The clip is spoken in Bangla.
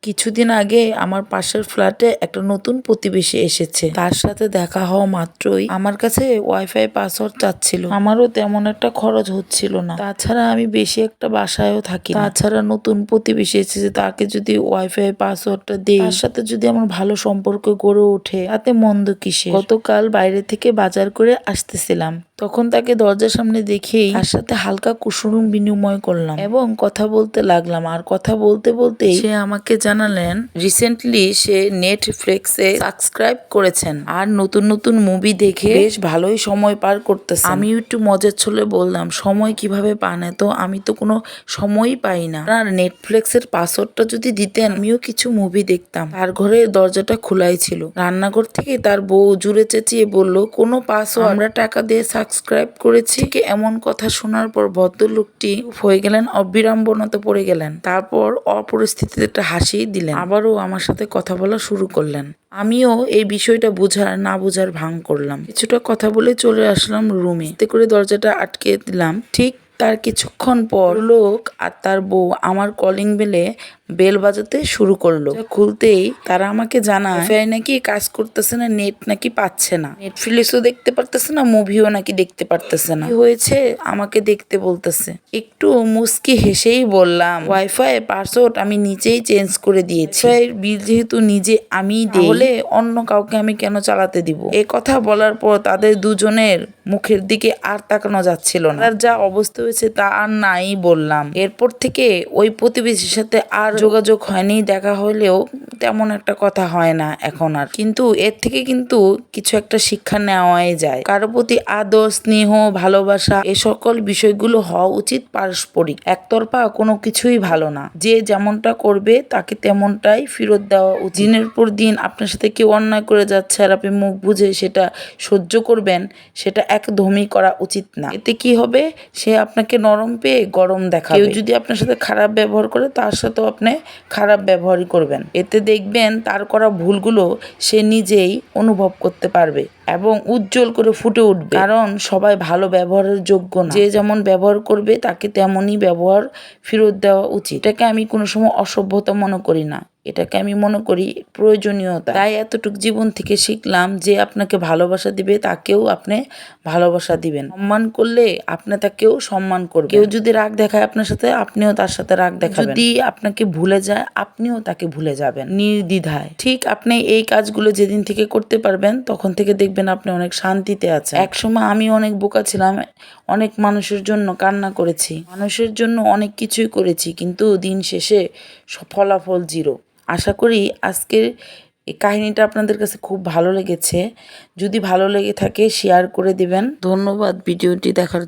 কিছুদিন আগে আমার পাশের ফ্ল্যাটে একটা নতুন প্রতিবেশী এসেছে। তার সাথে দেখা হওয়া মাত্রই আমার কাছে ওয়াইফাই পাসওয়ার্ড চাচ্ছিল। আমারও তেমন একটা খরচ হচ্ছিল না, তাছাড়া আমি বেশি একটা বাসায়ও থাকি না। তাছাড়া নতুন প্রতিবেশী এসেছে, তাকে যদি ওয়াইফাই পাসওয়ার্ডটা দেই, তার সাথে যদি আমার ভালো সম্পর্ক গড়ে ওঠে, তাতে মন্দ কিসে। গতকাল বাইরে থেকে বাজার করে আসতেছিলাম, তখন তাকে দরজার সামনে দেখেই তার সাথে হালকা কুশল বিনিময় করলাম এবং কথা বলতে লাগলাম। আর কথা বলতে বলতে সে আমাকে জানালেন রিসেন্টলি সে নেটফ্লিক্সে সাবস্ক্রাইব করেছেন আর নতুন নতুন মুভি দেখে বেশ ভালোই সময় পার করতেছে। আমি একটু মজার ছলে বললাম, সময় কিভাবে পান? তো আমি তো কোনো সময়ই পাই না। আর নেটফ্লিক্সের পাসওয়ার্ডটা যদি দিতেন আমিও কিছু মুভি দেখতাম। তার ঘরের দরজাটা খোলাই ছিল। রান্নাঘর থেকে তার বউ জুড়ে চেঁচিয়ে বলল, কোনো পাসওয়ার্ড, আমরা টাকা দিয়ে সাবস্ক্রাইব করেছি। এমন কথা শোনার পর ভদ্রলোকটি হয়ে গেলেন, অবিড়ম্বনাতে পড়ে গেলেন। তারপর অপরিস্থিতিতে একটা হাসি দিলেন, আবারও আমার সাথে কথা বলা শুরু করলেন। আমিও এই বিষয়টা বোঝার না বোঝার ভান করলাম। কিছুটা কথা বলে চলে আসলাম রুমে। এতে করে দরজাটা আটকে দিলাম। ঠিক তার কিছুক্ষণ পর লোক আর তার বউ আমার কলিং বেল বাজাতে শুরু করলো। খুলতেই তারা আমাকে জানায় ওয়াইফাই নাকি কাজ করতেছে না, নেট নাকি পাচ্ছে না, নেটফ্লিক্সও দেখতে পারতেছে না, মুভিও নাকি দেখতে পারতেছে না। কি হয়েছে আমাকে দেখতে বলতেছে। একটু মুস্কি হেসেই বললাম, ওয়াইফাই পাসওয়ার্ড আমি নিজেই চেঞ্জ করে দিয়েছি। ওয়াইফাই বিল যেহেতু নিজে আমিই দেই, তাহলে অন্য কাউকে আমি কেন চালাতে দিব? এই কথা বলার পর তাদের দুজনের মুখের দিকে আর তাকানো যাচ্ছিল না। তার যা অবস্থা হয়েছে তা আর নাই বললাম। এরপর থেকে ওই প্রতিবেশীর সাথে আর যোগাযোগ হয়নি, দেখা হলেও তেমন একটা কথা হয় না এখন আর। কিন্তু এর থেকে কিন্তু কিছু একটা শিক্ষা নেওয়াই যায়। কারো প্রতি আদর, স্নেহ, ভালোবাসা এ সকল বিষয়গুলো হওয়া উচিত পারস্পরিক। একতরফা কোনো কিছুই ভালো না। যে যেমনটা করবে তাকে তেমনটাই ফেরত দেওয়া উচিত। দিনের পর দিন আপনার সাথে কেউ অন্যায় করে যাচ্ছে আর আপনি মুখ বুঝে সেটা সহ্য করবেন, সেটা একদমই করা উচিত না। এতে কি হবে? সে আপনাকে নরম পেয়ে গরম দেখাবে। কেউ যদি আপনার সাথে খারাপ ব্যবহার করে, তার সাথেও আপনি খারাপ ব্যবহারই করবেন। এতে দেখবেন তার করা ভুলগুলো সে নিজেই অনুভব করতে পারবে এবং উজ্জ্বল করে ফুটে উঠবে। কারণ সবাই ভালো ব্যবহারের যোগ্য না। যে যেমন ব্যবহার করবে তাকে তেমনই ব্যবহার ফেরত দেওয়া উচিত। এটাকে আমি কোনো সময় অসভ্যতা মনে করি না, এটাকে আমি মনে করি প্রয়োজনীয়তা। তাই এতটুকু জীবন থেকে শিখলাম, যে আপনাকে ভালোবাসা দিবে তাকেও আপনি ভালোবাসা দিবেন। সম্মান করলে আপনি তাকেও সম্মান করবেন। কেউ যদি রাগ দেখায় আপনার সাথে, আপনিও তার সাথে রাগ দেখাবেন। যদি আপনাকে ভুলে যায়, আপনিও তাকে ভুলে যাবেন নির্দ্বিধায়। ঠিক আপনি এই কাজগুলো যেদিন থেকে করতে পারবেন, তখন থেকে দেখবেন আপনি অনেক শান্তিতে আছেন। একসময় আমি অনেক বোকা ছিলাম, অনেক মানুষের জন্য কান্না করেছি, মানুষের জন্য অনেক কিছুই করেছি, কিন্তু দিন শেষে ফলাফল জিরো। আশা করি আজকের এই কাহিনীটা আপনাদের কাছে খুব ভালো লেগেছে। যদি ভালো লেগে থাকে শেয়ার করে দিবেন। ধন্যবাদ ভিডিওটি দেখার জন্য।